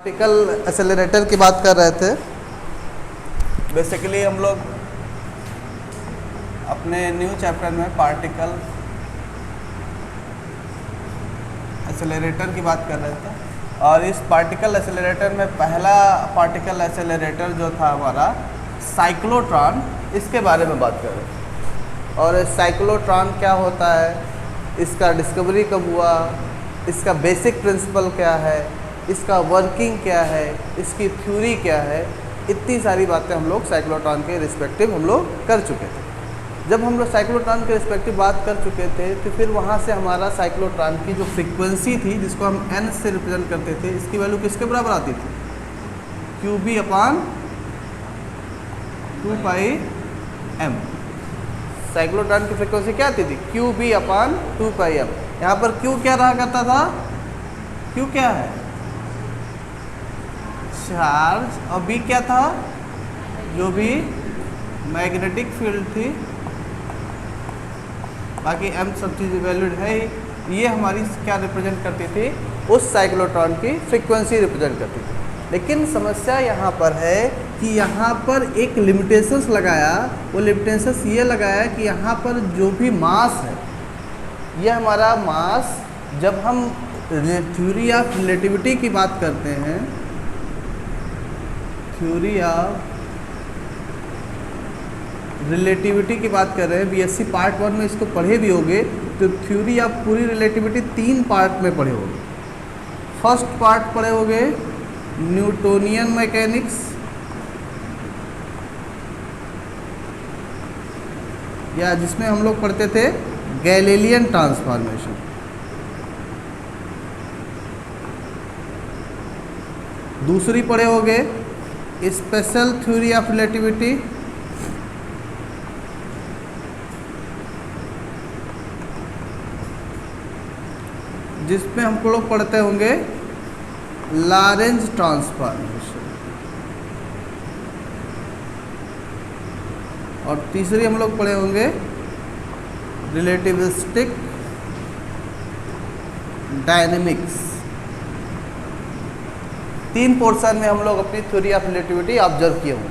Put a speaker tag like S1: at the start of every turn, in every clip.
S1: Particle accelerator की बात कर रहे थे। बेसिकली हम लोग अपने न्यू चैप्टर में पार्टिकल एक्सेलरेटर की बात कर रहे थे और इस पार्टिकल एक्सेलरेटर में पहला पार्टिकल एक्सेलरेटर जो था हमारा साइक्लोट्रॉन, इसके बारे में बात कर रहे थे। और साइक्लोट्रॉन क्या होता है, इसका डिस्कवरी कब हुआ, इसका बेसिक प्रिंसिपल क्या है, इसका वर्किंग क्या है, इसकी थ्योरी क्या है, इतनी सारी बातें हम लोग साइक्लोट्रॉन के रिस्पेक्टिव हम लोग कर चुके थे। जब हम लोग साइक्लोट्रॉन के रिस्पेक्टिव बात कर चुके थे तो फिर वहाँ से हमारा साइक्लोट्रॉन की जो फ्रीक्वेंसी थी, जिसको हम n से रिप्रेजेंट करते थे, इसकी वैल्यू किसके बराबर आती थी, QB/2πm। साइक्लोट्रॉन की फ्रीक्वेंसी क्या आती थी, QB/2πm। यहाँ पर Q क्या रहा करता था, Q क्या है, चार्ज, और B क्या था, जो भी मैग्नेटिक फील्ड थी, बाकी m सब चीज़ वैल्यूड है ही। ये हमारी क्या रिप्रेजेंट करती थी, उस साइक्लोट्रॉन की फ्रीक्वेंसी रिप्रेजेंट करती थी। लेकिन समस्या यहाँ पर है कि यहाँ पर एक लिमिटेशंस लगाया, वो लिमिटेशंस ये लगाया कि यहाँ पर जो भी मास है, ये हमारा मास, जब हम थ्योरी ऑफ रिलेटिविटी की बात करते हैं, थ्योरी ऑफ रिलेटिविटी की बात कर रहे हैं, बीएससी पार्ट 1 में इसको पढ़े भी होंगे, तो थ्योरी ऑफ पूरी रिलेटिविटी 3 पार्ट में पढ़े होंगे। फर्स्ट पार्ट पढ़े होंगे न्यूटोनियन मैकेनिक्स, या जिसमें हम लोग पढ़ते थे गैलीलियन ट्रांसफॉर्मेशन। दूसरी पढ़े होंगे स्पेशल थ्योरी ऑफ रिलेटिविटी, जिसमें हमको लोग पढ़ते होंगे लॉरेंज ट्रांसफॉर्मेशन। और तीसरी हम लोग पढ़े होंगे रिलेटिविस्टिक डायनेमिक्स। 3 पोर्शन में हम लोग अपनी थ्योरी ऑफ रिलेटिविटी ऑब्जर्व किए होंगे।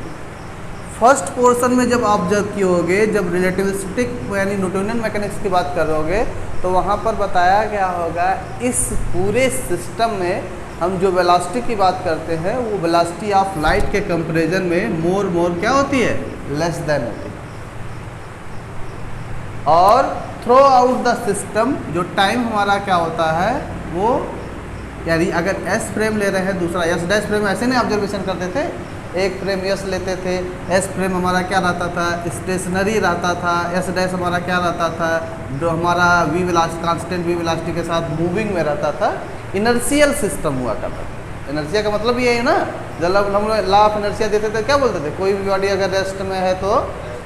S1: फर्स्ट पोर्शन में जब ऑब्जर्व किए होंगे, जब रिलेटिविस्टिक यानी न्यूटोनियन मैकेनिक्स की बात कर रहे होंगे, तो वहाँ पर बताया गया होगा इस पूरे सिस्टम में हम जो वेलोसिटी की बात करते हैं, वो वेलोसिटी ऑफ लाइट के कंपैरिजन में मोर क्या होती है, लेस देन होती है। और थ्रू आउट द सिस्टम जो टाइम हमारा क्या होता है, वो यानी अगर एस फ्रेम ले रहे हैं, दूसरा एस डैश फ्रेम, ऐसे नहीं ऑब्जर्वेशन करते थे, एक फ्रेम एस लेते थे, एस फ्रेम हमारा क्या रहता था, स्टेशनरी रहता था, एस डैश हमारा क्या रहता था, जो हमारा V velocity, constant V velocity के साथ मूविंग में रहता था, इनर्शियल सिस्टम हुआ करता था। इनर्शिया का मतलब ये है ना, जब हम लॉ ऑफ इनर्शिया देते थे, क्या बोलते थे, कोई भी बॉडी अगर रेस्ट में है तो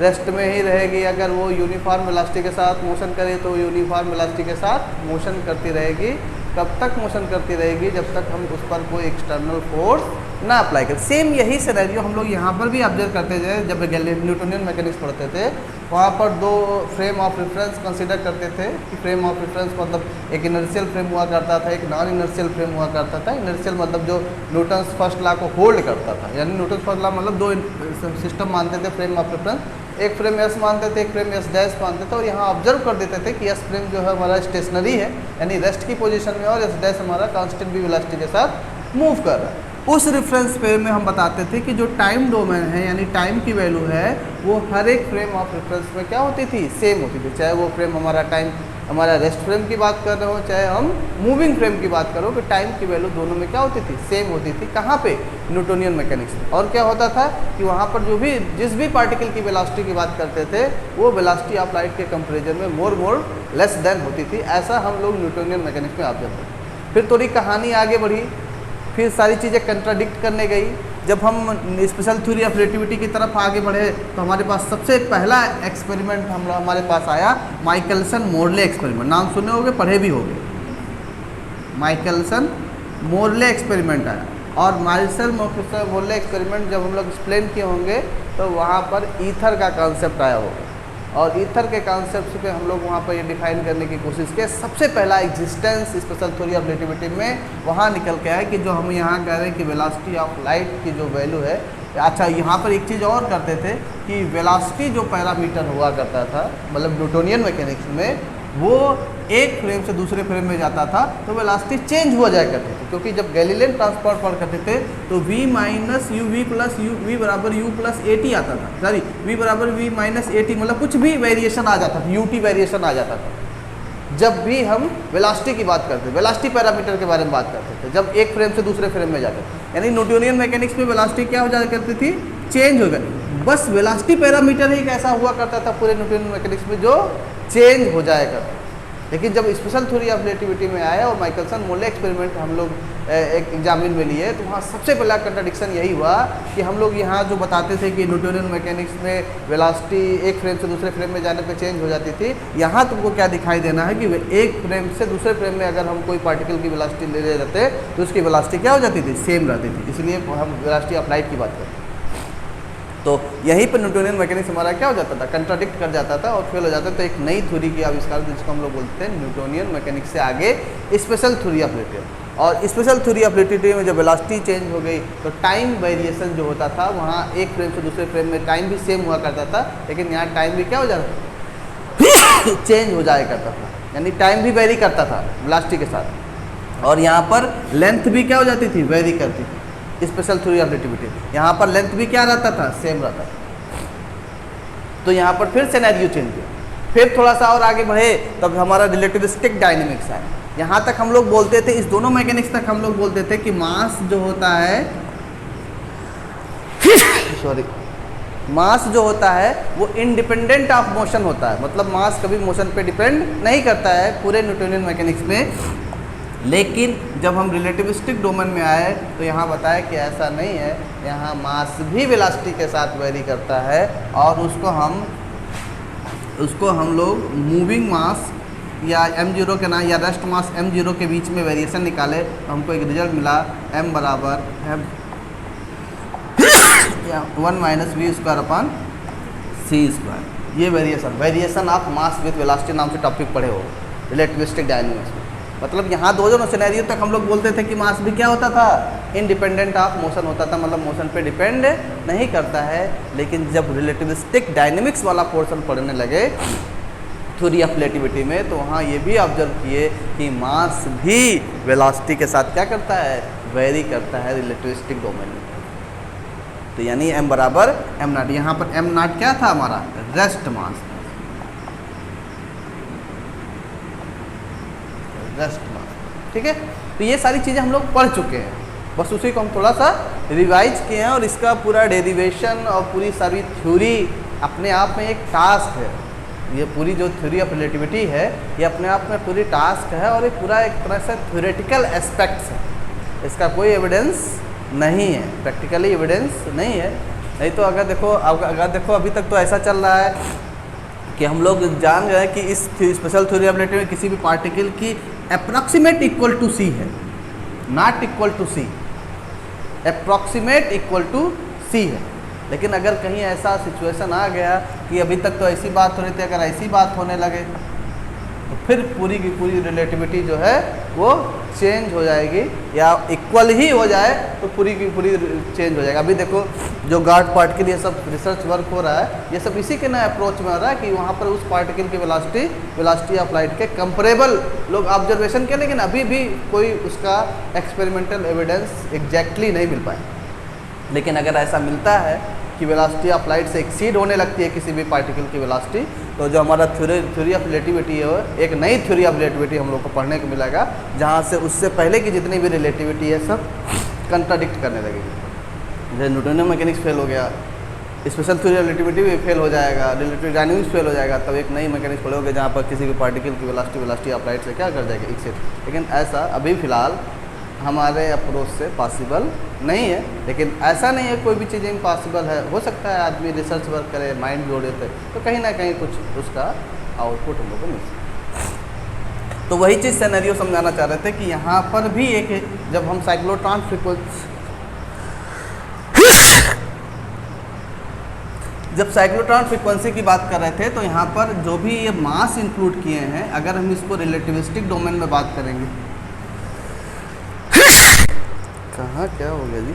S1: रेस्ट में ही रहेगी, अगर वो यूनिफॉर्म वेलोसिटी के साथ मोशन करे तो यूनिफॉर्म वेलोसिटी के साथ मोशन करती रहेगी। कब तक मोशन करती रहेगी, जब तक हम उस पर कोई एक्सटर्नल फोर्स ना अप्लाई करें। सेम यही सिनेरियो हम लोग यहाँ पर भी ऑब्जर्व करते थे। जब न्यूटोनियन मैकेनिक्स पढ़ते थे, वहाँ पर 2 फ्रेम ऑफ रेफरेंस कंसीडर करते थे कि फ्रेम ऑफ रेफरेंस मतलब एक इनर्शियल फ्रेम हुआ करता था, एक नॉन इनर्शियल फ्रेम हुआ करता था। इनर्शियल मतलब जो न्यूटन्स फर्स्ट लॉ को होल्ड करता था, यानी न्यूटन्स फर्स्ट लॉ मतलब 2 सिस्टम मानते थे फ्रेम ऑफ रेफरेंस, एक फ्रेम एस मानते थे, एक फ्रेम एस डैश मानते थे। और यहाँ ऑब्जर्व कर देते थे कि एस फ्रेम जो है हमारा स्टेशनरी है, यानी रेस्ट की पोजीशन में, और एस डैश हमारा कांस्टेंट वी वेलोसिटी के साथ मूव कर रहा है। उस रेफरेंस फ्रेम में हम बताते थे कि जो टाइम डोमेन है, यानी टाइम की वैल्यू है, वो हर एक फ्रेम ऑफ रेफरेंस में क्या होती थी, सेम होती थी। चाहे वो फ्रेम हमारा टाइम हमारा रेस्ट फ्रेम की बात कर रहे हो, चाहे हम मूविंग फ्रेम की बात करो, कि टाइम की वैल्यू दोनों में क्या होती थी, सेम होती थी। कहाँ पे, न्यूटोनियन मैकेनिक्स में। और क्या होता था कि वहाँ पर जो भी जिस भी पार्टिकल की वेलोसिटी की बात करते थे, वो वेलोसिटी ऑफ लाइट के कंपैरिजन में मोर लेस देन होती थी। ऐसा हम लोग न्यूटोनियन मैकेनिक्स में ऑब्जर्व करते। फिर थोड़ी कहानी आगे बढ़ी, फिर सारी चीज़ें कंट्राडिक्ट करने गई। जब हम स्पेशल थ्योरी ऑफ रिलेटिविटी की तरफ आगे बढ़े, तो हमारे पास सबसे पहला एक्सपेरिमेंट हमारे पास आया, माइकलसन मोरले एक्सपेरिमेंट। नाम सुने होंगे, पढ़े भी होंगे। माइकलसन मोरले एक्सपेरिमेंट आया, और माइकलसन मोरले एक्सपेरिमेंट जब हम लोग एक्सप्लेन किए होंगे, तो वहाँ पर ईथर का कॉन्सेप्ट आया होगा। और ईथर के कॉन्सेप्ट पे हम लोग वहाँ पर ये डिफाइन करने की कोशिश किया। सबसे पहला existence special theory of relativity में वहाँ निकल के आया कि जो हम यहाँ कह रहे हैं कि वेलोसिटी ऑफ लाइट की जो वैल्यू है, अच्छा यहाँ पर एक चीज़ और करते थे कि वेलोसिटी जो पैरामीटर हुआ करता था, मतलब न्यूटोनियन मैकेनिक्स में, वो एक फ्रेम से दूसरे फ्रेम में जाता था तो वेलोसिटी चेंज हो जाया करती थी, क्योंकि जब गैलीलियन ट्रांसफॉर्म पढ़ करते थे तो v minus U V plus U V बराबर यू प्लस ए टी आता था, सॉरी v बराबर v माइनस ए टी, मतलब कुछ भी वेरिएशन आ जाता था, यूटी वेरिएशन आ जाता था जब भी हम वेलोसिटी की बात करते थे, वेलोसिटी पैरामीटर के बारे में बात करते थे, जब एक फ्रेम से दूसरे फ्रेम में जाते थे। यानी न्यूटोनियन मैकेनिक्स में वेलोसिटी क्या हो जाया करती थी, चेंज हो गई। बस वेलोसिटी पैरामीटर ही एक ऐसा हुआ करता था पूरे न्यूटोनियन मैकेनिक्स में जो चेंज हो जाया करता। लेकिन जब स्पेशल थ्योरी ऑफ रिलेटिविटी में आया और माइकलसन मोले एक्सपेरिमेंट हम लोग एक एग्जामिन में लिए, तो वहाँ सबसे पहला कंट्राडिक्शन यही हुआ कि हम लोग यहाँ जो बताते थे कि न्यूटोनियन मैकेनिक्स में वेलोसिटी एक फ्रेम से दूसरे फ्रेम में जाने पे चेंज हो जाती थी, यहाँ तुमको क्या दिखाई देना है कि एक फ्रेम से दूसरे फ्रेम में अगर हम कोई पार्टिकल की वेलोसिटी ले जाते तो उसकी वेलोसिटी क्या हो जाती थी, सेम रहती थी। इसलिए हम वेलोसिटी ऑफ लाइट की बात करते हैं। तो यहीं पर न्यूटोनियन मैकेनिक्स हमारा क्या हो जाता था, कंट्राडिक्ट कर जाता था और फेल हो जाता था। तो एक नई थ्योरी की आविष्कार जिसको हम लोग बोलते हैं न्यूटोनियन मैकेनिक्स से आगे स्पेशल थ्योरी ऑफ रिलेटिविटी। और स्पेशल थ्योरी ऑफ रिलेटिविटी में जब वेलोसिटी चेंज हो गई तो टाइम वेरिएशन जो होता था, वहाँ एक फ्रेम से दूसरे फ्रेम में टाइम भी सेम हुआ करता था, लेकिन यहाँ टाइम भी क्या हो जाता था, चेंज हो जाया करता था। यानी टाइम भी वेरी करता था वेलोसिटी के साथ, और यहाँ पर लेंथ भी क्या हो जाती थी, वेरी करती थी। स्पेशल थ्योरी ऑफ रिलेटिविटी यहाँ पर लेंथ भी क्या रहता था, सेम रहता था। तो यहाँ पर फिर सिनेरियो चेंज हुआ। फिर थोड़ा सा और आगे बढ़े तब हमारा रिलेटिविस्टिक डायनेमिक्स आया। यहाँ तक हम लोग बोलते थे, इस दोनों मैकेनिक्स तक हम लोग बोलते थे कि मास जो होता है सॉरी मास जो होता है वो इंडिपेंडेंट ऑफ मोशन होता है, मतलब मास कभी मोशन पे डिपेंड नहीं करता है पूरे न्यूटोनियन मैकेनिक्स में। लेकिन जब हम रिलेटिविस्टिक डोमेन में आए तो यहाँ बताया कि ऐसा नहीं है, यहाँ मास भी वेलोसिटी के साथ वेरी करता है, और उसको हम लोग मूविंग मास या m0 के ना या रेस्ट मास m0 के बीच में वेरिएशन निकाले तो हमको एक रिजल्ट मिला m बराबर one minus we square upon c square. ये variation of mass with velocity नाम से टॉपिक पढ़े हो रिलेटिविस्टिक डायनेमिक्स में। मतलब यहाँ दो सिनेरियो तक हम लोग बोलते थे कि मास भी क्या होता था, इंडिपेंडेंट ऑफ मोशन होता था, मतलब मोशन पे डिपेंड नहीं करता है। लेकिन जब रिलेटिविस्टिक डायनेमिक्स वाला पोर्शन पढ़ने लगे थ्योरी ऑफ रिलेटिविटी में, तो वहाँ ये भी ऑब्जर्व किए कि मास भी वेलोसिटी के साथ क्या करता है, वेरी करता है रिलेटिविस्टिक डोमेन में। तो यानी m बराबर m नॉट, यहाँ पर m नॉट क्या था हमारा, रेस्ट मास, ठीक है। तो ये सारी चीज़ें हम लोग पढ़ चुके हैं, बस उसी को हम थोड़ा सा रिवाइज किए हैं, और इसका पूरा डेरिवेशन और पूरी सारी थ्योरी अपने आप में एक टास्क है। ये पूरी जो थ्योरी ऑफ रिलेटिविटी है ये अपने आप में पूरी टास्क है, और ये पूरा एक तरह से थ्योरेटिकल एस्पेक्ट्स है, इसका कोई एविडेंस नहीं है, प्रैक्टिकली एविडेंस नहीं है। नहीं तो अगर देखो अभी तक तो ऐसा चल रहा है कि हम लोग जान गए कि इस स्पेशल थ्योरी ऑफ रिलेटिविटी में किसी भी पार्टिकल की अप्रॉक्सीमेट इक्वल टू सी है, not equal to c, approximate equal to c है। लेकिन अगर कहीं ऐसा सिचुएशन आ गया कि अभी तक तो ऐसी बात हो रही थी, अगर ऐसी बात होने लगे तो फिर पूरी की पूरी रिलेटिविटी जो है वो चेंज हो जाएगी, या इक्वल ही हो जाए तो पूरी की पूरी चेंज हो जाएगा। अभी देखो जो गॉड पार्टिकल ये सब रिसर्च वर्क हो रहा है, ये सब इसी के नए अप्रोच में आ रहा है कि वहाँ पर उस पार्टिकल की वेलोसिटी ऑफ लाइट के कंपेरेबल लोग ऑब्जर्वेशन किए, लेकिन अभी भी कोई उसका एक्सपेरिमेंटल एविडेंस एग्जैक्टली नहीं मिल पाया। लेकिन अगर ऐसा मिलता है कि वेलोसिटी ऑफ लाइट से एक्सीड होने लगती है किसी भी पार्टिकल की वेलोसिटी, तो जो हमारा थ्योरी ऑफ रिलेटिविटी है एक नई थ्योरी ऑफ रिलेटिविटी हम लोग को पढ़ने को मिलेगा, जहाँ से उससे पहले की जितनी भी रिलेटिविटी है सब कंट्राडिक्ट करने लगेगी। जैसे न्यूटोनियन मैकेनिक्स फेल हो गया, स्पेशल थ्योरी ऑफ रिलेटिविटी भी फेल हो जाएगा, रिलेटिव डायनेमिक्स फेल हो जाएगा, तब एक नई मैकेनिक्स पढ़ोगे जहाँ पर किसी भी पार्टिकल की वेलोसिटी ऑफ लाइट से क्या कर जाएगी, एक्सीड। लेकिन ऐसा अभी फ़िलहाल हमारे अप्रोच से पॉसिबल नहीं है। लेकिन ऐसा नहीं है कोई भी चीज़ इम्पॉसिबल है, हो सकता है आदमी रिसर्च वर्क करे, माइंड जोड़े तो कहीं ना कहीं कुछ उसका आउटपुट हम लोग को मिल सकता। तो वही चीज़ सिनेरियो समझाना चाह रहे थे कि यहाँ पर भी एक, जब हम साइक्लोट्रॉन फ्रीक्वेंसी जब साइक्लोट्रॉन फ्रीक्वेंसी की बात कर रहे थे तो यहाँ पर जो भी ये मास इंक्लूड किए हैं, अगर हम इसको रिलेटिविस्टिक डोमेन में बात करेंगे, कहाँ क्या हो गया जी,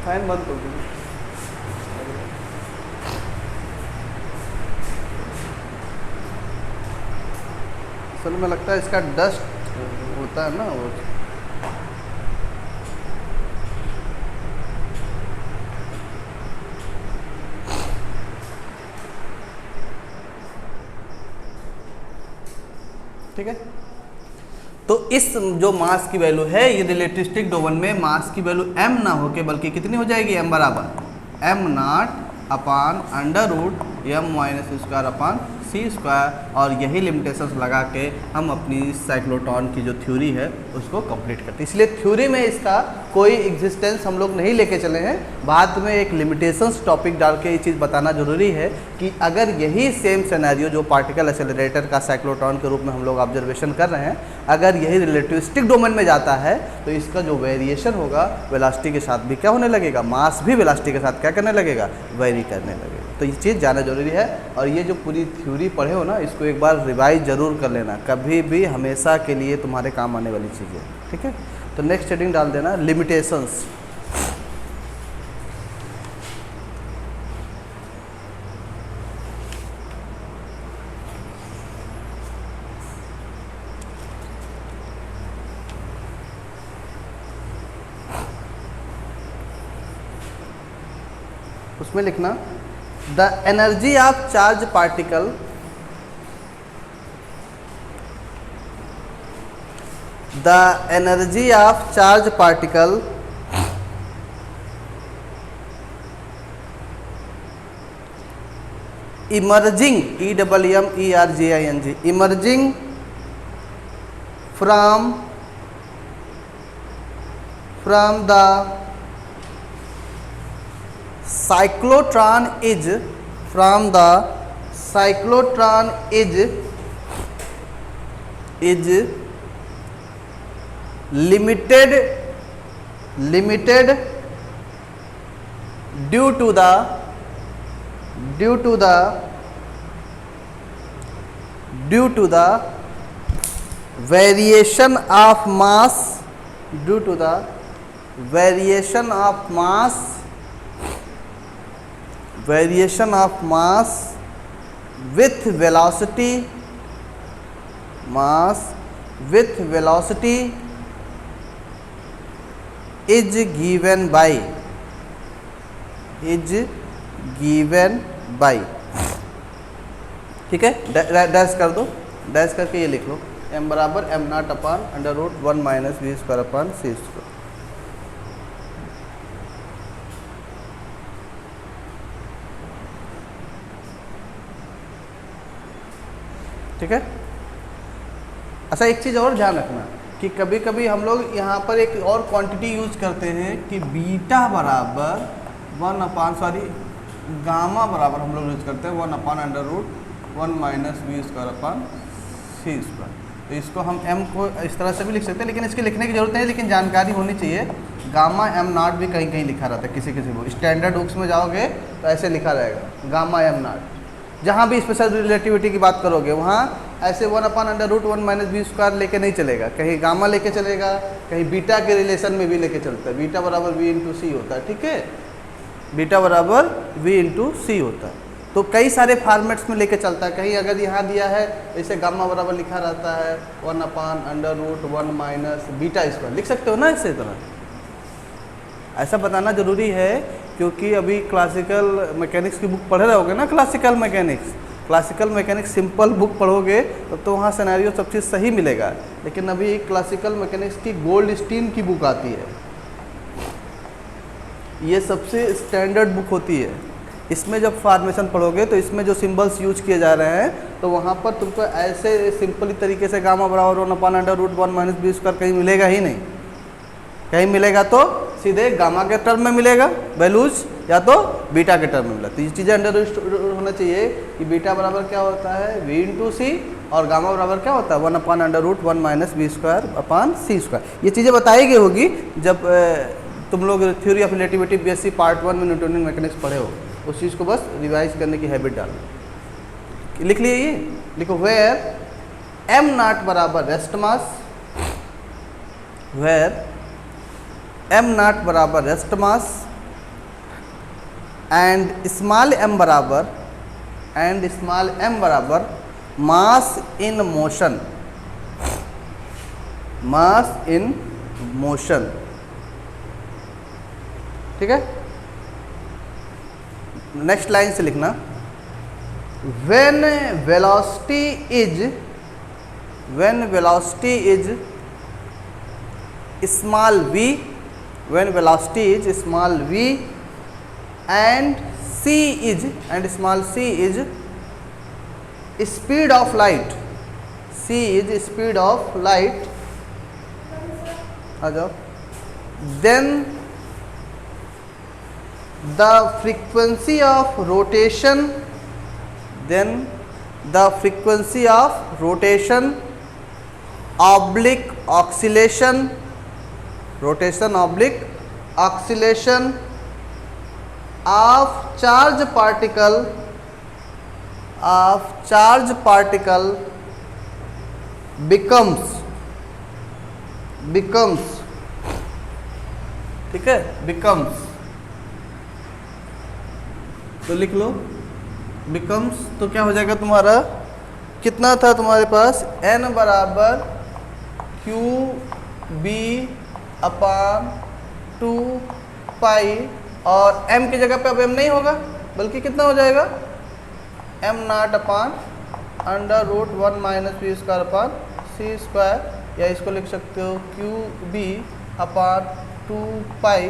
S1: फैन बंद हो गया। असल में लगता है इसका डस्ट होता है ना वो। ठीक है, तो इस जो मास की वैल्यू है, ये रिलेटिविस्टिक डोमेन में मास की वैल्यू m ना होके बल्कि कितनी हो जाएगी, m बराबर m nought upon under root m minus square upon सी स्क्वायर, और यही लिमिटेशंस लगा के हम अपनी साइक्लोट्रॉन की जो थ्योरी है उसको कंप्लीट करते हैं। इसलिए थ्योरी में इसका कोई एग्जिस्टेंस हम लोग नहीं लेके चले हैं, बाद में एक लिमिटेशंस टॉपिक डाल के ये चीज़ बताना जरूरी है कि अगर यही सेम सिनेरियो जो पार्टिकल एक्सेलरेटर का साइक्लोट्रॉन के रूप में हम लोग ऑब्जर्वेशन कर रहे हैं, अगर यही रिलेटिविस्टिक डोमेन में जाता है तो इसका जो वेरिएशन होगा वेलोसिटी के साथ भी क्या होने लगेगा, मास भी वेलोसिटी के साथ क्या करने लगेगा, वेरी करने लगेगा। तो ये चीज़ जानना जरूरी है, और ये जो पूरी थ्योरी पढ़े हो ना, इसको एक बार रिवाइज जरूर कर लेना, कभी भी हमेशा के लिए तुम्हारे काम आने वाली चीज़ है। ठीक है, तो नेक्स्ट हेडिंग डाल देना लिमिटेशंस। उसमें लिखना the energy of charge particle emerging emerging emerging from the cyclotron is limited due to the variation of mass with velocity is given by ठीक है, डैश कर दो, डैश करके ये लिख लो m बराबर m nought upon under root 1 minus we square upon C square. ठीक है, अच्छा एक चीज़ और ध्यान रखना कि कभी कभी हम लोग यहाँ पर एक और क्वांटिटी यूज करते हैं कि बीटा बराबर गामा बराबर हम लोग यूज करते हैं 1 upon under root 1 minus we square upon C square. तो इसको हम m को इस तरह से भी लिख सकते हैं, लेकिन इसके लिखने की जरूरत नहीं है, लेकिन जानकारी होनी चाहिए। गामा m नॉट भी कहीं कहीं लिखा रहता है, किसी को स्टैंडर्ड बुक्स में जाओगे तो ऐसे लिखा रहेगा गामा m नॉट। जहाँ भी स्पेशल रिलेटिविटी की बात करोगे वहाँ ऐसे 1 upon under root 1 minus we square लेके नहीं चलेगा, कहीं गामा लेके चलेगा, कहीं बीटा के रिलेशन में भी लेके चलता है, बीटा बराबर v इंटू सी होता है। ठीक है, बीटा बराबर v इंटू सी होता है। तो कई सारे फॉर्मेट्स में लेके चलता है, कहीं अगर यहाँ दिया है जैसे गामा बराबर लिखा रहता है 1 upon under root 1 minus beta square, लिख सकते हो ना इसी तरह। ऐसा बताना जरूरी है क्योंकि अभी क्लासिकल मैकेनिक्स की बुक पढ़ रहे होगे ना, क्लासिकल मैकेनिक्स सिंपल बुक पढ़ोगे तो वहाँ सिनेरियो सब चीज़ सही मिलेगा। लेकिन अभी क्लासिकल मैकेनिक्स की गोल्डस्टीन की बुक आती है, ये सबसे स्टैंडर्ड बुक होती है। इसमें जब फॉर्मेशन पढ़ोगे तो इसमें जो सिंबल्स यूज किए जा रहे हैं तो वहाँ पर तुमको ऐसे सिंपली तरीके से गामा बराबर 1 upon under root 1 minus B square कहीं मिलेगा ही नहीं। कहीं मिलेगा तो सीधे गामा के टर्म में मिलेगा वैल्यूज, या तो बीटा के टर्म में मिलेगा। तो ये चीज़ें अंडरस्टूड होना चाहिए कि बीटा बराबर क्या होता है v इंटू सी, और गामा बराबर क्या होता है 1 upon under root 1 minus B square upon सी स्क्वायर। ये चीज़ें बताई गई होगी जब तुम लोग theory of relativity BSc part 1 में न्यूटोनियन मैकेनिक्स पढ़े हो, उस चीज़ को बस रिवाइज करने की हैबिट डालना। लिख लिए ये, लिखो वेयर एम नॉट बराबर rest mass, where m nought बराबर rest mass and small m बराबर mass in motion, mass in motion. ठीक है, नेक्स्ट लाइन से लिखना, when velocity is small v, when velocity is small v and small c is speed of light, c is speed of light, आ जाओ, then the frequency of rotation, oblique oscillation, of charge particle becomes, ठीक है, becomes, तो लिख लो becomes, तो क्या हो जाएगा तुम्हारा, कितना था तुम्हारे पास, n बराबर क्यू बी अपान 2 पाई, और m की जगह पे अब m नहीं होगा बल्कि कितना हो जाएगा, m nought upon under root 1 minus we square upon C square, या इसको लिख सकते हो Q B upon 2 pi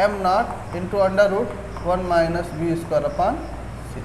S1: m nought into under root 1 minus we square upon 6।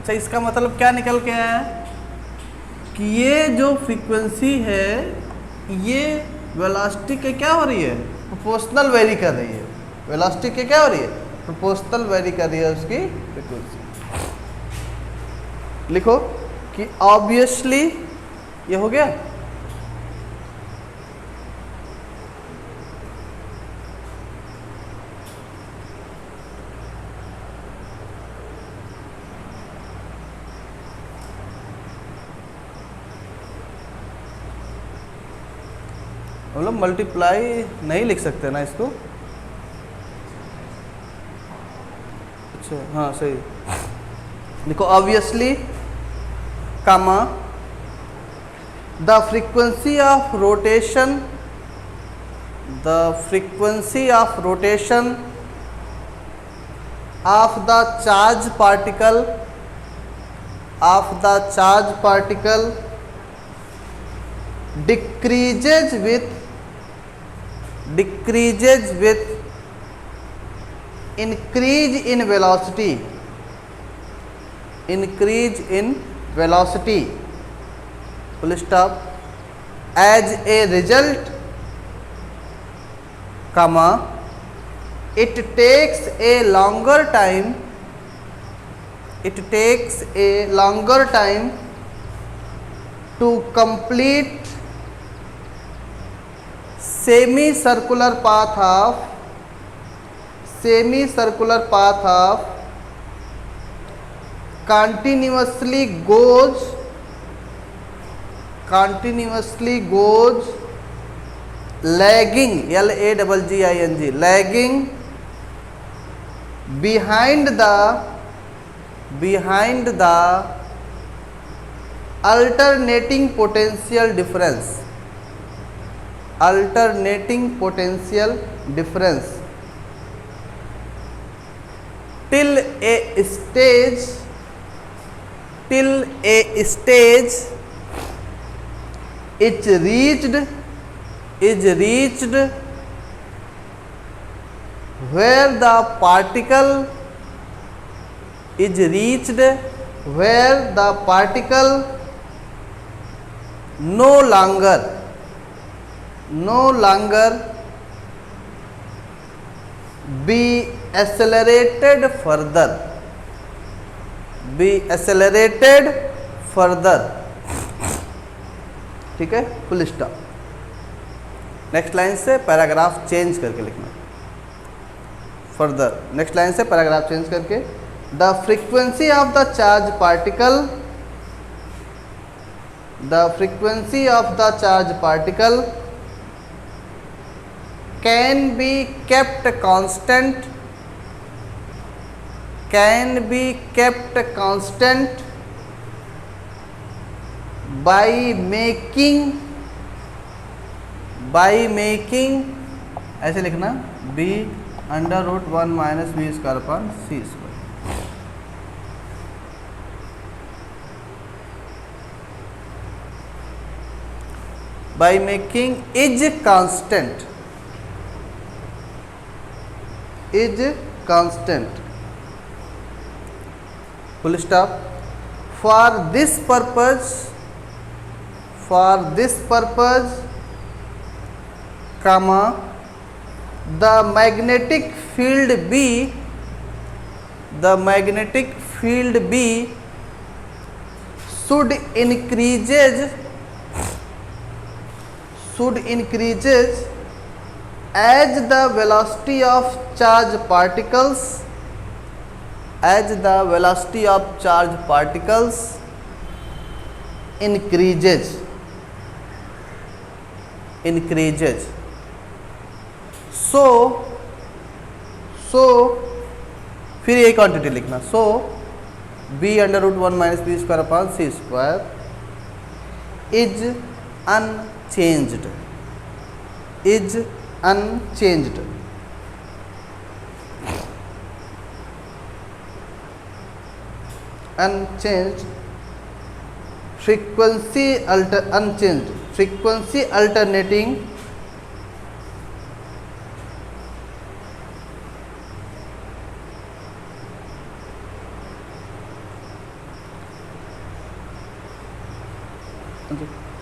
S1: अच्छा, इसका मतलब क्या निकल के आया है कि ये जो फ्रीक्वेंसी है ये वेलोसिटी के क्या हो रही है, प्रोपोर्शनल वेरी कर रही है, वेलोसिटी के क्या हो रही है, प्रोपोर्शनल वेरी कर रही है उसकी फ्रीक्वेंसी। लिखो कि ऑब्वियसली ये हो गया, हम लोग मल्टीप्लाई नहीं लिख सकते ना इसको, अच्छा हाँ सही, देखो obviously comma the frequency of rotation of the charge particle decreases with increase in velocity, full stop, as a result, comma, it takes a longer time to complete semicircular path of continuously goes lagging, lagging behind the alternating potential difference till a stage is reached where the particle is reached where the particle no longer be accelerated further, ठीक है, full stop. Next line से paragraph change करके लिखना, further. Next line से paragraph change करके, the frequency of the charge particle can be kept constant by making ऐसे लिखना b √1 - v² upon c²। by making is constant full stop। for this purpose comma the magnetic field B should increases as the velocity of charge particles increases। so फिर यही quantity लिखना, so b √1 - v² upon c² is unchanged frequency alternating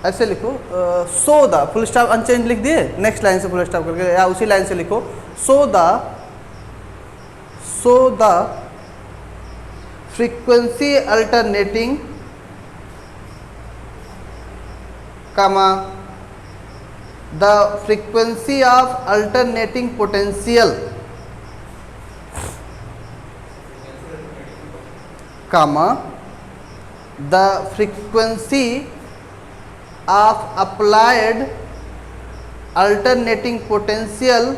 S1: ऐसे लिखो, so the full stop unchanged लिख दिए, next line से full stop करके या उसी लाइन से लिखो, so the frequency alternating comma the frequency of alternating potential comma the frequency of applied alternating potential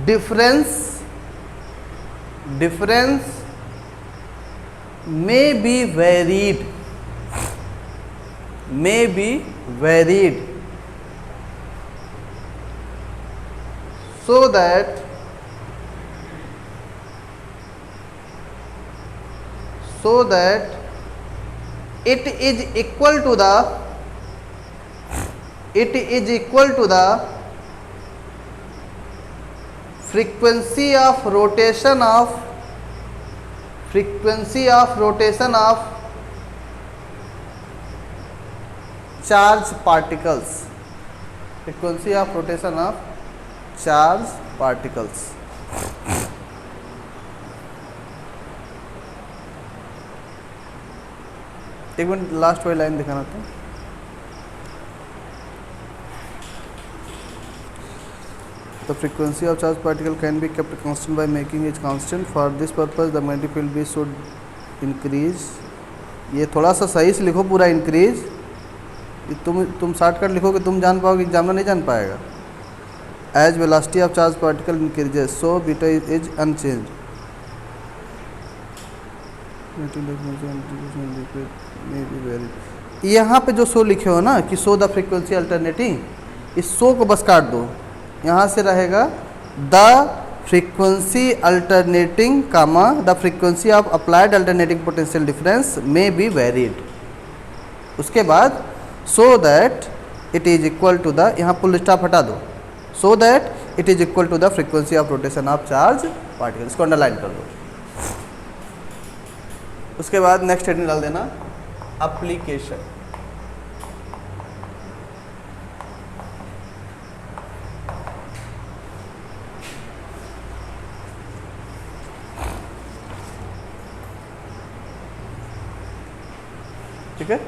S1: difference may be varied so that it is equal to the frequency of rotation of charge particles, एक minute last वाली line दिखाना था। The frequency of charged particle can be kept constant by making it constant. For this purpose, the magnetic field B should increase. ये थोड़ा सा सही से लिखो पूरा increase। तुम शॉर्टकट लिखोगे तुम जान पाओगे, एग्जामिनर नहीं जान पाएगा। As velocity of charged particle increases, so beta is unchanged. यहाँ पे जो सो लिखे हो ना कि सो द फ्रीक्वेंसी अल्टरनेटिंग, इस सो को बस काट दो, यहाँ से रहेगा the frequency alternating comma the frequency of applied alternating potential difference में बी वेरिड। उसके बाद so that it is equal to the, यहाँ फुल स्टॉप हटा दो, so that it is equal to the frequency of rotation of charge particle, इसको underline कर दो। उसके बाद नेक्स्ट हेडिंग डाल देना एप्लीकेशन। ठीक है,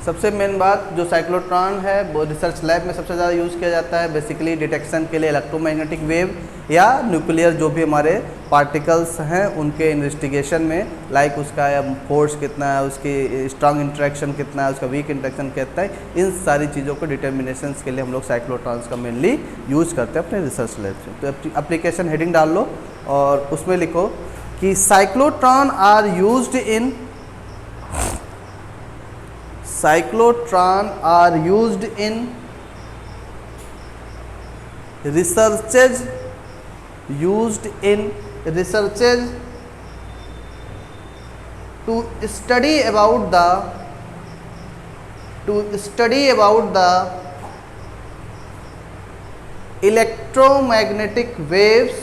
S1: सबसे मेन बात जो साइक्लोट्रॉन है वो रिसर्च लैब में सबसे ज़्यादा यूज़ किया जाता है, बेसिकली डिटेक्शन के लिए इलेक्ट्रोमैग्नेटिक वेव या न्यूक्लियर जो भी हमारे पार्टिकल्स हैं उनके इन्वेस्टिगेशन में, लाइक उसका फोर्स कितना है, उसकी स्ट्रांग इंटरेक्शन कितना है, उसका वीक इंटरेक्शन कितना है, इन सारी चीज़ों को डिटर्मिनेशन के लिए हम लोग साइक्लोट्रॉन्स का मेनली यूज़ करते हैं अपने रिसर्च लैब से। तो एप्लीकेशन हेडिंग डाल लो और उसमें लिखो कि cyclotron are used in cyclotron are used in researches to study about the electromagnetic waves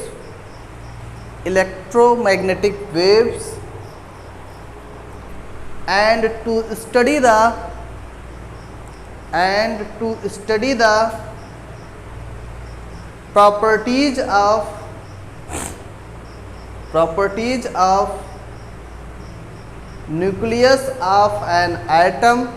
S1: and to study the properties of nucleus of an atom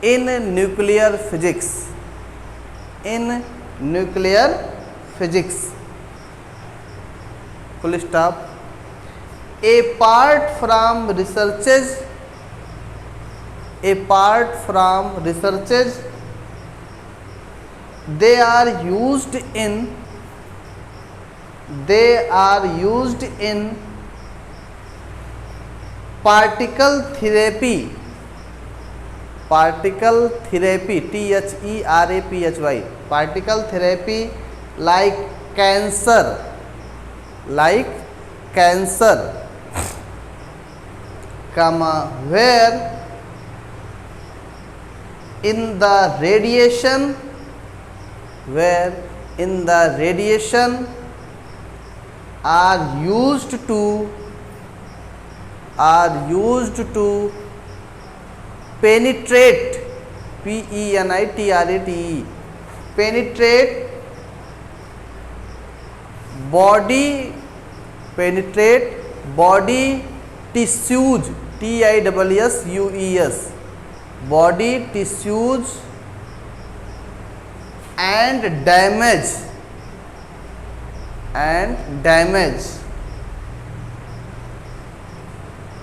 S1: in nuclear physics full stop। Apart from researches they are used in particle therapy THERAPY particle therapy like cancer where in the radiation are used to penetrate penetrate body tissues TISSUES body tissues and damage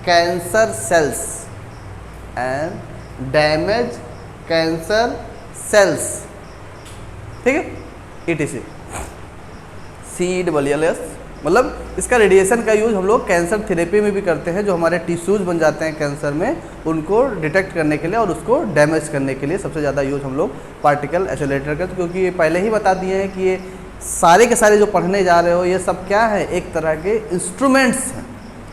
S1: cancer cells ठीक है, ETC CELLS मतलब इसका radiation का use हम लोग cancer therapy में भी करते हैं, जो हमारे टिश्यूज़ बन जाते हैं कैंसर में उनको डिटेक्ट करने के लिए और उसको डैमेज करने के लिए सबसे ज़्यादा यूज़ हम लोग पार्टिकल एक्सेलरेटर का, क्योंकि ये पहले ही बता दिए हैं कि ये सारे के सारे जो पढ़ने जा रहे हो ये सब क्या है, एक तरह के इंस्ट्रूमेंट्स हैं।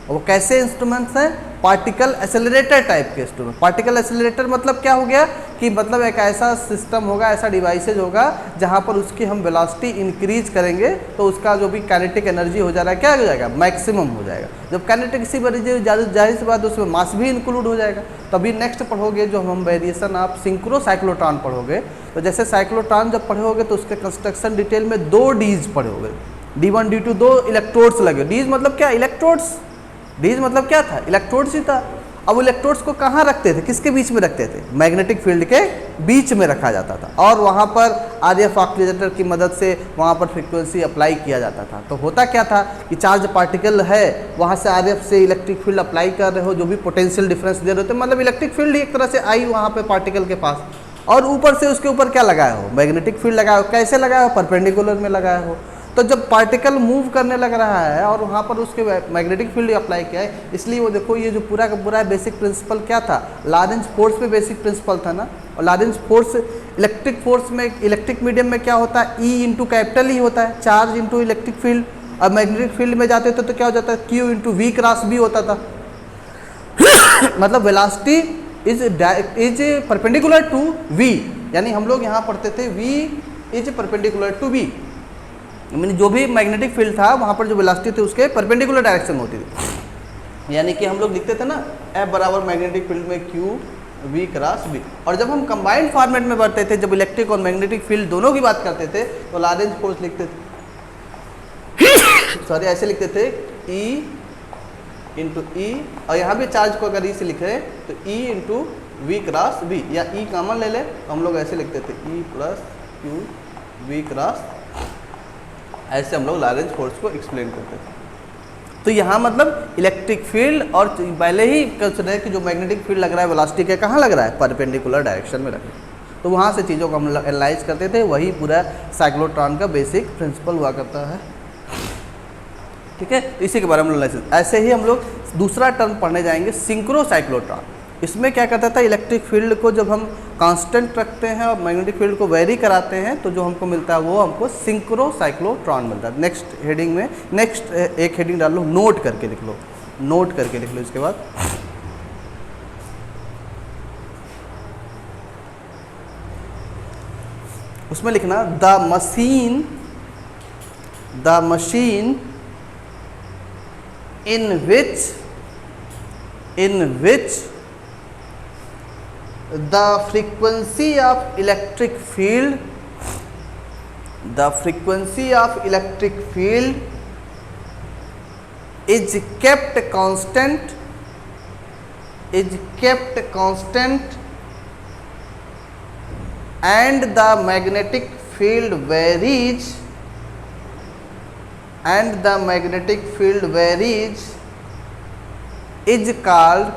S1: वो कैसे इंस्ट्रूमेंट्स हैं? पार्टिकल एक्सेलरेटर टाइप के इंस्ट्रूमेंट। पार्टिकल एक्सेलरेटर मतलब क्या हो गया कि मतलब एक ऐसा सिस्टम होगा, ऐसा डिवाइसेज होगा जहाँ पर उसकी हम वेलोसिटी इंक्रीज करेंगे तो उसका जो भी काइनेटिक एनर्जी हो जा रहा है क्या हो जाएगा, मैक्सिमम हो जाएगा। जब काइनेटिक इसी एनर्जी जाहिर सी बात उसमें मास भी इंक्लूड हो जाएगा। तभी नेक्स्ट पढ़ोगे जो हम वेरिएशन ऑफ सिंक्रो साइक्लोट्रॉन पढ़ोगे, तो जैसे साइक्लोट्रॉन जब पढ़ोगे तो उसके कंस्ट्रक्शन डिटेल में 2 डीज पढ़ोगे, D1 D2 2 इलेक्ट्रोड्स लगे। डीज मतलब क्या, इलेक्ट्रोड्स। डीज मतलब क्या था, इलेक्ट्रोड्स ही था। अब इलेक्ट्रोड्स को कहाँ रखते थे, किसके बीच में रखते थे, मैग्नेटिक फील्ड के बीच में रखा जाता था और वहाँ पर RF ऑसिलेटर की मदद से वहाँ पर फ्रीक्वेंसी अप्लाई किया जाता था। तो होता क्या था कि चार्ज पार्टिकल है, वहाँ से RF से इलेक्ट्रिक फील्ड अप्लाई कर रहे हो, जो भी पोटेंशियल डिफरेंस दे रहे हो, मतलब इलेक्ट्रिक फील्ड एक तरह से आई वहाँ पर पार्टिकल के पास, और ऊपर से उसके ऊपर क्या लगाया हो, मैग्नेटिक फील्ड लगाया हो। कैसे लगाया हो, परपेंडिकुलर में लगाया हो। तो जब पार्टिकल मूव करने लग रहा है और वहाँ पर उसके मैग्नेटिक फील्ड अप्लाई किया है, इसलिए वो देखो ये जो पूरा का पूरा बेसिक प्रिंसिपल क्या था, लॉरेंज फोर्स पे बेसिक प्रिंसिपल था ना। और लॉरेंज फोर्स इलेक्ट्रिक फोर्स में, इलेक्ट्रिक मीडियम में क्या होता है, E इंटू कैपिटल ही होता है, चार्ज इंटू इलेक्ट्रिक फील्ड। और मैग्नेटिक फील्ड में जाते थे तो क्या हो जाता है, Q into V cross B होता था। मतलब velocity is perpendicular to V, यानी हम लोग यहाँ पढ़ते थे V is perpendicular to V। Mean जो भी मैग्नेटिक फील्ड था वहाँ पर जो वेलोसिटी थी उसके परपेंडिकुलर डायरेक्शन में होती थी। यानी कि हम लोग लिखते थे ना F बराबर मैग्नेटिक फील्ड में Q V क्रॉस B। और जब हम कंबाइंड फॉर्मेट में बढ़ते थे, जब इलेक्ट्रिक और मैग्नेटिक फील्ड दोनों की बात करते थे, तो लॉरेंज फोर्स लिखते थे सॉरी ऐसे लिखते थे E इंटू ई, और यहाँ भी चार्ज को अगर ई से लिख रहे हैं तो E into V cross B, या ई कॉमन ले ले तो हम लोग ऐसे लिखते थे E plus Q V cross, ऐसे हम लोग लॉरेंज फोर्स को एक्सप्लेन करते थे। तो यहाँ मतलब इलेक्ट्रिक फील्ड, और पहले ही कंसिडर कि जो मैग्नेटिक फील्ड लग रहा है वेलोसिटी के कहाँ लग रहा है, परपेंडिकुलर डायरेक्शन में लग रहा है। तो वहाँ से चीज़ों को हम एनालाइज करते थे, वही पूरा साइक्लोट्रॉन का बेसिक प्रिंसिपल हुआ करता है। ठीक है, इसी के बारे में एनालिसिस। ऐसे ही हम लोग दूसरा टर्म पढ़ने जाएंगे, सिंक्रो साइक्लोट्रॉन। इसमें क्या करता था, इलेक्ट्रिक फील्ड को जब हम कांस्टेंट रखते हैं और मैग्नेटिक फील्ड को वेरी कराते हैं तो जो हमको मिलता है वो हमको सिंक्रो साइक्लोट्रॉन मिलता है। नेक्स्ट हेडिंग में, नेक्स्ट एक हेडिंग डाल लो, नोट करके लिख लो, नोट करके लिख लो। इसके बाद उसमें लिखना the machine in which the frequency of electric field is kept constant and the magnetic field varies is called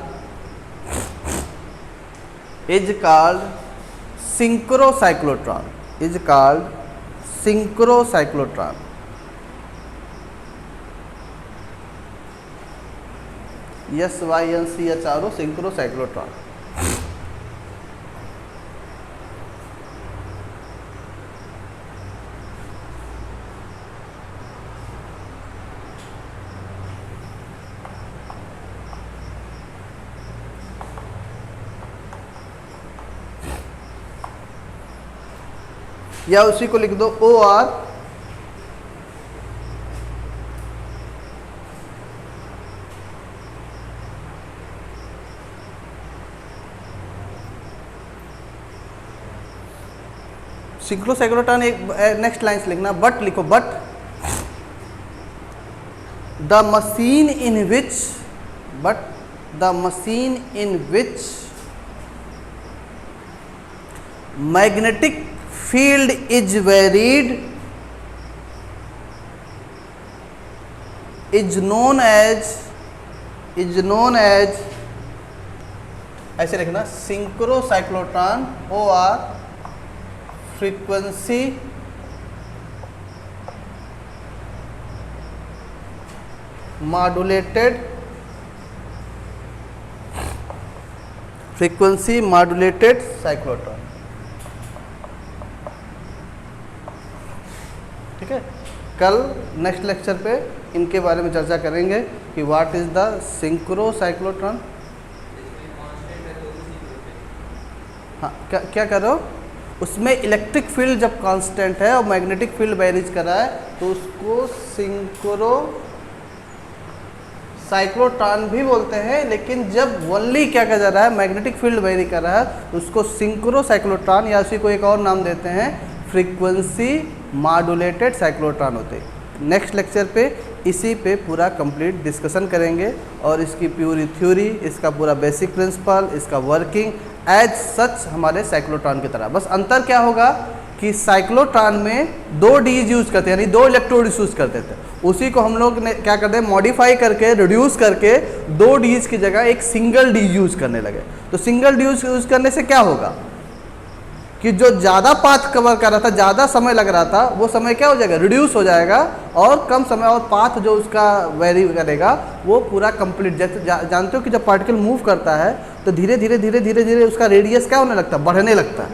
S1: synchrocyclotron, SYNCHRO, synchrocyclotron। या उसी को लिख दो OR सिंक्रोसाइक्लोट्रॉन। एक नेक्स्ट लाइन से लिखना, बट लिखो, but the machine in which magnetic field is varied is known as ऐसे लिखना synchrocyclotron OR frequency modulated cyclotron. ठीक है, कल नेक्स्ट लेक्चर पे इनके बारे में चर्चा करेंगे कि what is the synchro cyclotron. हाँ, क्या करो, उसमें इलेक्ट्रिक फील्ड जब कांस्टेंट है और मैग्नेटिक फील्ड वेरीज कर रहा है तो उसको सिंक्रो साइक्लोट्रॉन भी बोलते हैं। लेकिन जब ओनली क्या कहा जा रहा है, मैग्नेटिक फील्ड वेरी कर रहा है तो उसको सिंक्रो साइक्लोट्रॉन, या उसी को एक और नाम देते हैं फ्रीक्वेंसी मॉड्यूलेटेड साइक्लोट्रॉन होते हैं। नेक्स्ट लेक्चर पे इसी पे पूरा कंप्लीट डिस्कशन करेंगे और इसकी प्यूरी थ्योरी, इसका पूरा बेसिक प्रिंसिपल, इसका वर्किंग एज सच हमारे साइक्लोट्रॉन की तरह। बस अंतर क्या होगा कि साइक्लोट्रॉन में 2 डीज यूज़ करते हैं, यानी 2 इलेक्ट्रोड्स यूज़ करते थे। उसी को हम लोग ने क्या करते हैं, मॉडिफाई करके, रिड्यूस करके 2 डीज की जगह एक सिंगल डी यूज़ करने लगे। तो सिंगल डी यूज़ करने से क्या होगा कि जो ज़्यादा पाथ कवर कर रहा था, ज़्यादा समय लग रहा था, वो समय क्या हो जाएगा, रिड्यूस हो जाएगा, और कम समय और पाथ जो उसका वेरी करेगा वो पूरा कंप्लीट। जैसे जानते हो कि जब पार्टिकल मूव करता है तो धीरे धीरे उसका रेडियस क्या होने लगता है, बढ़ने लगता है।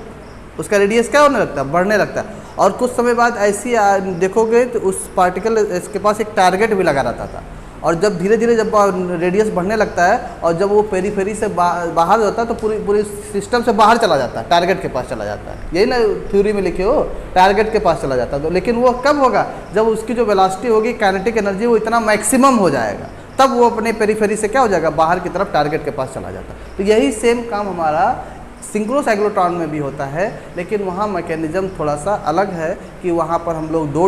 S1: उसका रेडियस क्या होने लगता है, बढ़ने लगता है। और कुछ समय बाद ऐसी देखोगे तो उस पार्टिकल इसके पास एक टारगेट भी लगा रहता था, और जब धीरे धीरे जब रेडियस बढ़ने लगता है और जब वो पेरीफेरी से बाहर होता है तो पूरी पूरी सिस्टम से बाहर चला जाता है, टारगेट के पास चला जाता है। यही ना थ्योरी में लिखे हो, टारगेट के पास चला जाता है। तो लेकिन वो कब होगा? जब उसकी जो वेलोसिटी होगी, काइनेटिक एनर्जी, वो इतना मैक्सिमम हो जाएगा, तब वो अपने पेरीफेरी से क्या हो जाएगा? बाहर की तरफ टारगेट के पास चला जाता है। तो यही सेम काम हमारा सिंक्रो साइक्लोट्रॉन में भी होता है, लेकिन वहाँ मैकेनिज्म थोड़ा सा अलग है कि वहाँ पर हम लोग दो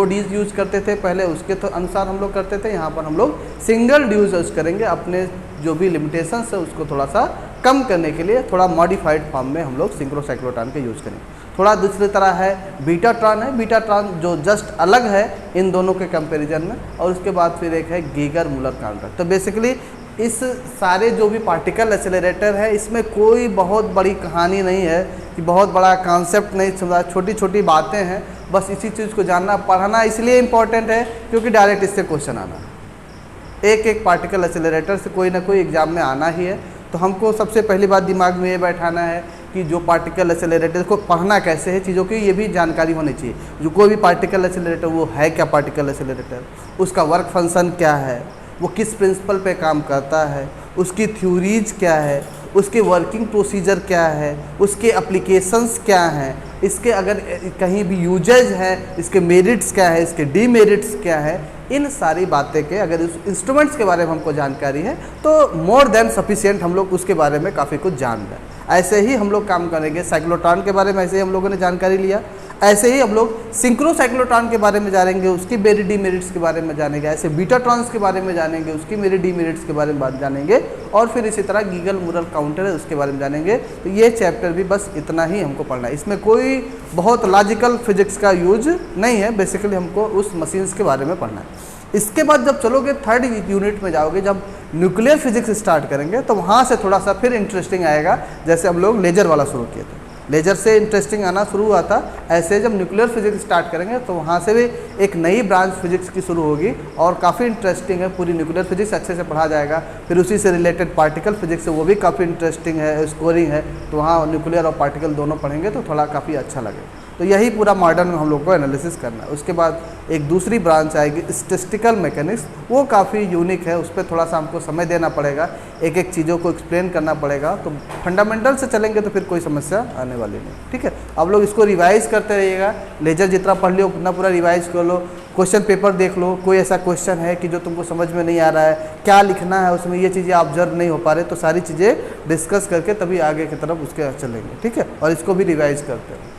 S1: डीज यूज करते थे पहले, उसके तो अनुसार हम लोग करते थे। यहाँ पर हम लोग सिंगल ड्यूज यूज करेंगे, अपने जो भी लिमिटेशंस है उसको थोड़ा सा कम करने के लिए थोड़ा मॉडिफाइड फॉर्म में हम लोग सिंक्रो साइक्लोट्रॉन के यूज़ करेंगे। थोड़ा दूसरी तरह है बीटाट्रॉन है, बीटाट्रॉन जो जस्ट अलग है इन दोनों के कंपैरिजन में। और उसके बाद फिर एक है गीगर मूलर काउंटर। तो बेसिकली इस सारे जो भी पार्टिकल एक्सेलरेटर है इसमें कोई बहुत बड़ी कहानी नहीं है कि बहुत बड़ा कॉन्सेप्ट नहीं, छोटी छोटी बातें हैं, बस इसी चीज़ को जानना पढ़ना इसलिए इम्पोर्टेंट है क्योंकि डायरेक्ट इससे क्वेश्चन आना है। एक पार्टिकल एक्सेलरेटर से कोई ना कोई एग्जाम में आना ही है। तो हमको सबसे पहली बात दिमाग में ये बैठाना है कि जो पार्टिकल एक्सेलरेटर को पढ़ना कैसे है, चीज़ों की ये भी जानकारी होनी चाहिए। जो कोई भी पार्टिकल एक्सेलरेटर वो है क्या, पार्टिकल एक्सेलरेटर उसका वर्क फंक्शन क्या है, वो किस प्रिंसिपल पे काम करता है, उसकी थ्योरीज क्या है, उसके वर्किंग प्रोसीजर क्या है, उसके एप्लीकेशंस क्या हैं, इसके अगर कहीं भी यूजेज है, इसके मेरिट्स क्या है, इसके डीमेरिट्स क्या है, इन सारी बातें के अगर इस इंस्ट्रूमेंट्स के बारे में हमको जानकारी है तो मोर देन सफिशिएंट हम लोग उसके बारे में काफ़ी कुछ जान रहे हैं। ऐसे ही हम लोग काम करेंगे साइक्लोट्रॉन के बारे में, ऐसे ही हम लोगों ने जानकारी लिया। ऐसे ही हम लोग सिंक्रो साइक्लोट्रॉन के बारे में जानेंगे, उसकी मेरिट डीमेरिट्स के बारे में जानेंगे। ऐसे बीटाट्रॉन्स के बारे में जानेंगे, उसकी मेरिट डीमेरिट्स के बारे में जानेंगे। और फिर इसी तरह गीगर मूलर काउंटर है उसके बारे में जानेंगे। तो ये चैप्टर भी बस इतना ही हमको पढ़ना है, इसमें कोई बहुत लॉजिकल फिजिक्स का यूज नहीं है। बेसिकली हमको उस मशीन्स के बारे में पढ़ना है। इसके बाद जब चलोगे थर्ड यूनिट में जाओगे, जब न्यूक्लियर फिजिक्स स्टार्ट करेंगे तो वहाँ से थोड़ा सा फिर इंटरेस्टिंग आएगा। जैसे हम लोग लेजर वाला शुरू किए थे, लेजर से इंटरेस्टिंग आना शुरू हुआ था, ऐसे जब न्यूक्लियर फिजिक्स स्टार्ट करेंगे तो वहाँ से भी एक नई ब्रांच फिजिक्स की शुरू होगी और काफ़ी इंटरेस्टिंग है। पूरी न्यूक्लियर फिजिक्स अच्छे से पढ़ा जाएगा। फिर उसी से रिलेटेड पार्टिकल फिजिक्स है, वो भी काफ़ी इंटरेस्टिंग है, स्कोरिंग है। तो वहाँ न्यूक्लियर और पार्टिकल दोनों पढ़ेंगे तो थोड़ा काफ़ी अच्छा लगेगा। तो यही पूरा मॉडर्न में हम लोग को एनालिसिस करना है। उसके बाद एक दूसरी ब्रांच आएगी स्टैटिस्टिकल मैकेनिक्स, वो काफ़ी यूनिक है, उस पर थोड़ा सा हमको समय देना पड़ेगा, एक एक चीज़ों को एक्सप्लेन करना पड़ेगा। तो फंडामेंटल से चलेंगे तो फिर कोई समस्या आने वाली नहीं। ठीक है, आप लोग इसको रिवाइज करते रहिएगा। लेजर जितना पढ़ लियो उतना पूरा रिवाइज कर लो, क्वेश्चन पेपर देख लो, कोई ऐसा क्वेश्चन है कि जो तुमको समझ में नहीं आ रहा है, क्या लिखना है उसमें, ये चीज़ें ऑब्जर्व नहीं हो पा रहे, तो सारी चीज़ें डिस्कस करके तभी आगे की तरफ उसके चलेंगे। ठीक है, और इसको भी रिवाइज करते हैं।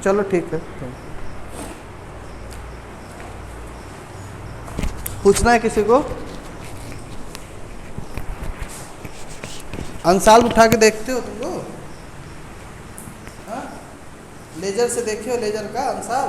S1: चलो ठीक है, पूछना है किसी को? अनसाल्व उठा के देखते हो तुम लोग? हाँ, लेजर से देखे हो लेजर का अनसाल्व?